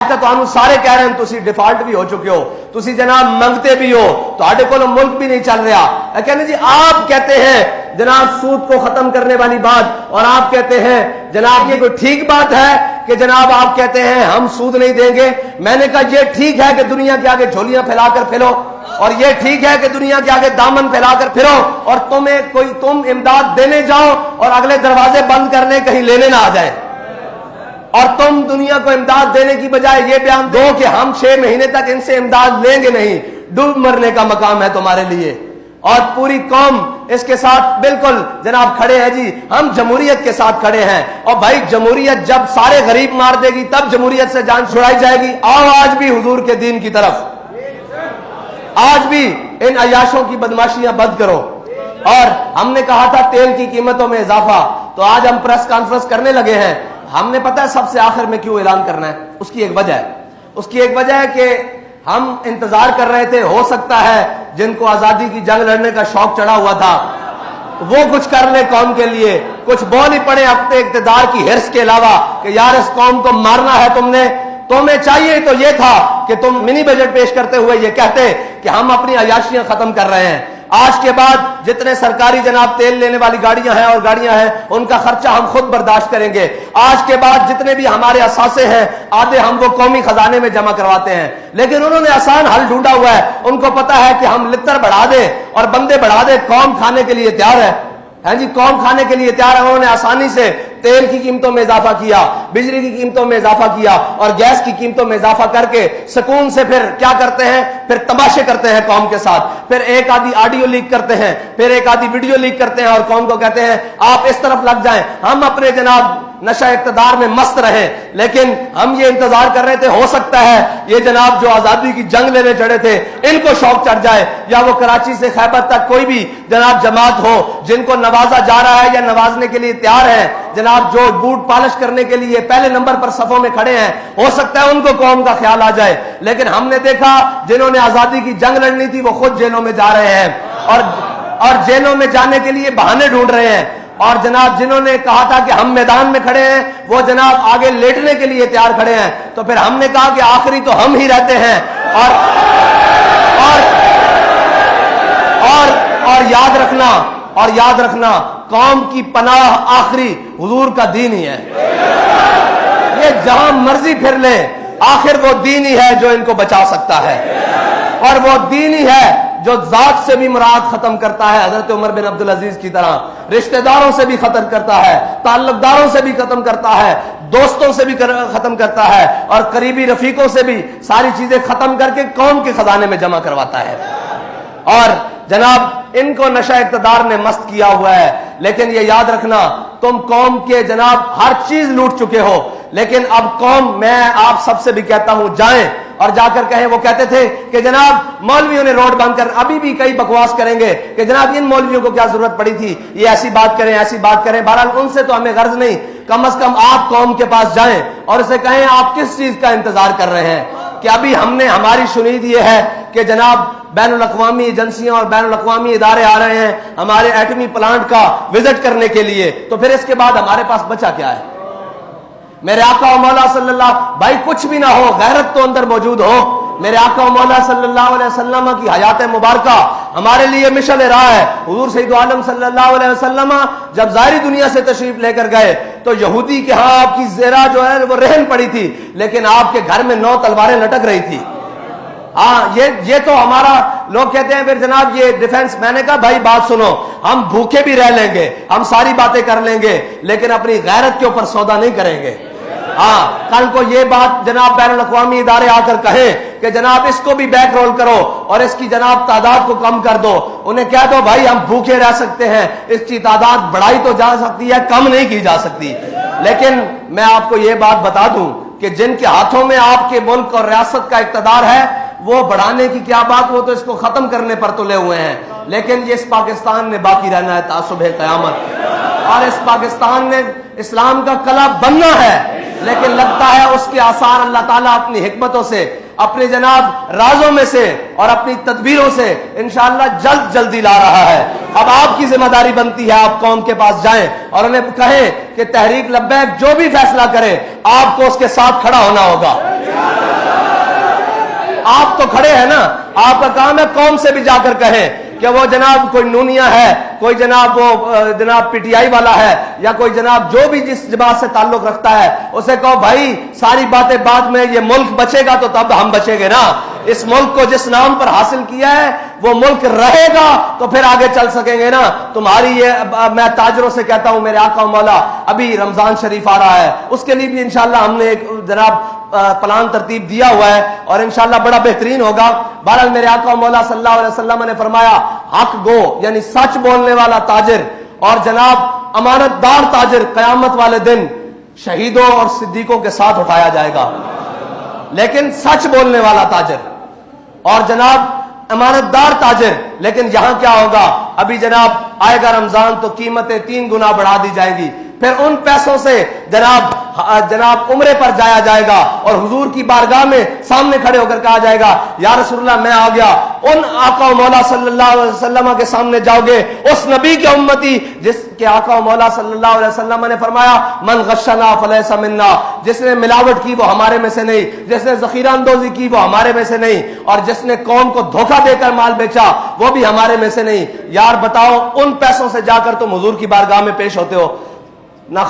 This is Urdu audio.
سارے کہہ رہے ہیں تسی ڈیفالٹ بھی ہو چکے ہو, تسی جناب منگتے بھی ہو, تہاڈے کول ملک بھی نہیں چل رہا. کہنے جی آپ کہتے ہیں جناب سود کو ختم کرنے والی بات, اور آپ کہتے ہیں جناب یہ کوئی ٹھیک بات ہے کہ جناب آپ کہتے ہیں ہم سود نہیں دیں گے. میں نے کہا یہ ٹھیک ہے کہ دنیا کے آگے جھولیاں پھیلا کر پھرو, اور یہ ٹھیک ہے کہ دنیا کے آگے دامن پھیلا کر پھرو, اور تم امداد دینے جاؤ اور اگلے دروازے بند کرنے کہیں لینے نہ آ جائے, اور تم دنیا کو امداد دینے کی بجائے یہ بیان دو کہ ہم 6 مہینے تک ان سے امداد لیں گے نہیں. ڈوب مرنے کا مقام ہے تمہارے لیے. اور پوری قوم اس کے ساتھ بالکل جناب کھڑے ہیں جی, ہم جمہوریت کے ساتھ کھڑے ہیں. اور بھائی جمہوریت جب سارے غریب مار دے گی تب جمہوریت سے جان چھڑائی جائے گی. آؤ آج بھی حضور کے دین کی طرف, آج بھی ان عیاشوں کی بدماشیاں بند کرو. اور ہم نے کہا تھا تیل کی قیمتوں میں اضافہ, تو آج ہم پریس کانفرنس کرنے لگے ہیں. ہم نے پتہ ہے سب سے آخر میں کیوں اعلان کرنا ہے, اس کی ایک وجہ ہے. اس کی ایک وجہ ہے کہ ہم انتظار کر رہے تھے, ہو سکتا ہے جن کو آزادی کی جنگ لڑنے کا شوق چڑھا ہوا تھا وہ کچھ کر لے قوم کے لیے, کچھ بول ہی پڑے اپنے اقتدار کی حرص کے علاوہ کہ یار اس قوم کو مارنا ہے تم نے. تمہیں چاہیے تو یہ تھا کہ تم منی بجٹ پیش کرتے ہوئے یہ کہتے کہ ہم اپنی عیاشیاں ختم کر رہے ہیں. آج کے بعد جتنے سرکاری جناب تیل لینے والی گاڑیاں ہیں اور گاڑیاں ہیں ان کا خرچہ ہم خود برداشت کریں گے. آج کے بعد جتنے بھی ہمارے اثاثے ہیں آدھے ہم وہ قومی خزانے میں جمع کرواتے ہیں. لیکن انہوں نے آسان حل ڈھونڈا ہوا ہے. ان کو پتا ہے کہ ہم لتر بڑھا دیں اور بندے بڑھا دیں, قوم کھانے کے لیے تیار ہے. ہاں جی, قوم کھانے کے لیے تیار ہے. انہوں نے آسانی سے تیل کی قیمتوں میں اضافہ کیا, بجلی کی قیمتوں میں اضافہ کیا, اور گیس کی قیمتوں میں اضافہ کر کے سکون سے پھر کیا کرتے ہیں, پھر تماشے کرتے ہیں قوم کے ساتھ. پھر ایک آدھی آڈیو لیک کرتے ہیں, پھر ایک آدھی ویڈیو لیک کرتے ہیں اور قوم کو کہتے ہیں آپ اس طرف لگ جائیں. ہم اپنے جناب نشہ اقتدار میں مست رہیں, لیکن ہم یہ انتظار کر رہے تھے ہو سکتا ہے یہ جناب جو آزادی کی جنگ لینے چڑھے تھے ان کو شوق چڑھ جائے, یا وہ کراچی سے خیبر تک کوئی بھی جناب جماعت ہو جن کو نوازا جا رہا ہے یا نوازنے کے لیے تیار ہے, جناب جو بوٹ پالش کرنے کے لیے پہلے نمبر پر صفوں میں کھڑے ہیں, ہو سکتا ہے ان کو قوم کا خیال آ جائے. لیکن ہم نے دیکھا جنہوں نے آزادی کی جنگ لڑنی تھی وہ خود جیلوں میں جا رہے ہیں, اور جیلوں میں جانے کے لیے بہانے ڈھونڈ رہے ہیں. اور جناب جنہوں نے کہا تھا کہ ہم میدان میں کھڑے ہیں وہ جناب آگے لیٹنے کے لیے تیار کھڑے ہیں. تو پھر ہم نے کہا کہ آخری تو ہم ہی رہتے ہیں. اور یاد رکھنا قوم کی پناہ آخری حضور کا دین ہی ہے. یہ جہاں مرضی پھر لیں آخر وہ دین ہی ہے جو ان کو بچا سکتا ہے, اور وہ دین ہی ہے جو ذات سے بھی مراد ختم کرتا ہے حضرت عمر بن عبدالعزیز کی طرح, رشتہ داروں سے بھی ختم کرتا ہے, تعلق داروں سے بھی ختم کرتا ہے, دوستوں سے بھی ختم کرتا ہے, اور قریبی رفیقوں سے بھی ساری چیزیں ختم کر کے قوم کے خزانے میں جمع کرواتا ہے. اور جناب ان کو نشہ اقتدار نے مست کیا ہوا ہے. لیکن یہ یاد رکھنا تم قوم کے جناب ہر چیز لوٹ چکے ہو, لیکن اب قوم, میں آپ سب سے بھی کہتا ہوں جائیں اور جا کر کہیں. وہ کہتے تھے کہ جناب مولویوں نے روڈ بند کر, ابھی بھی کئی بکواس کریں گے کہ جناب ان مولویوں کو کیا ضرورت پڑی تھی, یہ ایسی بات کریں ایسی بات کریں. بہرحال ان سے تو ہمیں غرض نہیں, کم از کم آپ قوم کے پاس جائیں اور اسے کہیں آپ کس چیز کا انتظار کر رہے ہیں. کہ ابھی ہماری شنید یہ ہے کہ جناب بین الاقوامی ایجنسیاں اور بین الاقوامی ادارے آ رہے ہیں ہمارے ایٹمی پلانٹ کا وزٹ کرنے کے لیے, تو پھر اس کے بعد ہمارے پاس بچا کیا ہے؟ میرے آقا و مولا صلی اللہ, بھائی کچھ بھی نہ ہو غیرت تو اندر موجود ہو. میرے آقا و مولا صلی اللہ علیہ وسلم کی حیات مبارکہ ہمارے لیے مشعل راہ ہے. حضور سید عالم صلی اللہ علیہ وسلم جب ظاہری دنیا سے تشریف لے کر گئے تو یہودی کے ہاں آپ کی زیرہ جو ہے وہ رہن پڑی تھی, لیکن آپ کے گھر میں 9 تلواریں لٹک رہی تھی. ہاں یہ تو ہمارا, لوگ کہتے ہیں پھر جناب یہ ڈیفنس. میں نے کہا بھائی بات سنو, ہم بھوکے بھی رہ لیں گے, ہم ساری باتیں کر لیں گے, لیکن اپنی غیرت کے اوپر سودا نہیں کریں گے. ہاں کل کو یہ بات جناب بین الاقوامی ادارے آ کر کہیں کہ جناب اس کو بھی بیک رول کرو اور اس کی جناب تعداد کو کم کر دو, انہیں کہہ دو بھائی ہم بھوکے رہ سکتے ہیں, اس کی تعداد بڑھائی تو جا سکتی ہے, کم نہیں کی جا سکتی. لیکن میں آپ کو یہ بات بتا دوں کہ جن کے ہاتھوں میں آپ کے ملک اور ریاست کا اقتدار ہے وہ بڑھانے کی کیا بات, وہ تو اس کو ختم کرنے پر تلے ہوئے ہیں. لیکن یہ اس پاکستان نے باقی رہنا ہے تا صبح قیامت, اور اس پاکستان نے اسلام کا قلعہ بننا ہے. لیکن لگتا ہے اس کے آثار اللہ تعالیٰ اپنی حکمتوں سے, اپنے جناب رازوں میں سے اور اپنی تدبیروں سے انشاءاللہ جلدی لا رہا ہے. اب آپ کی ذمہ داری بنتی ہے آپ قوم کے پاس جائیں اور انہیں کہیں کہ تحریک لبیک جو بھی فیصلہ کرے آپ کو اس کے ساتھ کھڑا ہونا ہوگا. آپ تو کھڑے ہیں نا, آپ کا کام ہے قوم سے بھی جا کر کہیں کہ وہ جناب کوئی نونیا ہے, کوئی جناب وہ جناب پی ٹی آئی والا ہے, یا کوئی جناب جو بھی جس جماعت سے تعلق رکھتا ہے, اسے کہو بھائی ساری باتیں بعد میں, یہ ملک بچے گا تو تب ہم بچیں گے نا. اس ملک کو جس نام پر حاصل کیا ہے وہ ملک رہے گا تو پھر آگے چل سکیں گے نا. تمہاری یہ میں تاجروں سے کہتا ہوں, میرے آقا و مولا ابھی رمضان شریف آ رہا ہے, اس کے لیے بھی انشاءاللہ ہم نے ایک جناب پلان ترتیب دیا ہوا ہے اور انشاءاللہ بڑا بہترین ہوگا. بہرحال میرے آقا و مولا صلی اللہ علیہ وسلم نے فرمایا حق گو یعنی سچ بولنے والا تاجر اور جناب امانت دار تاجر قیامت والے دن شہیدوں اور صدیقوں کے ساتھ اٹھایا جائے گا. لیکن سچ بولنے والا تاجر اور جناب امانت دار تاجر, لیکن یہاں کیا ہوگا, ابھی جناب آئے گا رمضان تو قیمتیں 3 گنا بڑھا دی جائیں گی, پھر ان پیسوں سے جناب عمرے پر جایا جائے گا اور حضور کی بارگاہ میں سامنے کھڑے ہو کر کہا جائے گا یا رسول اللہ میں آ گیا. ان آقا و مولا صلی اللہ علیہ وسلم کے سامنے جاؤ گے, اس نبی کے امتی جس کے آقا و مولا صلی اللہ علیہ وسلم نے فرمایا من غشنا فلیس منا, جس نے ملاوٹ کی وہ ہمارے میں سے نہیں, جس نے ذخیرہ اندوزی کی وہ ہمارے میں سے نہیں, اور جس نے قوم کو دھوکہ دے کر مال بیچا وہ بھی ہمارے میں سے نہیں. یار بتاؤ ان پیسوں سے جا کر تم حضور کی بارگاہ میں پیش ہوتے ہو, نہ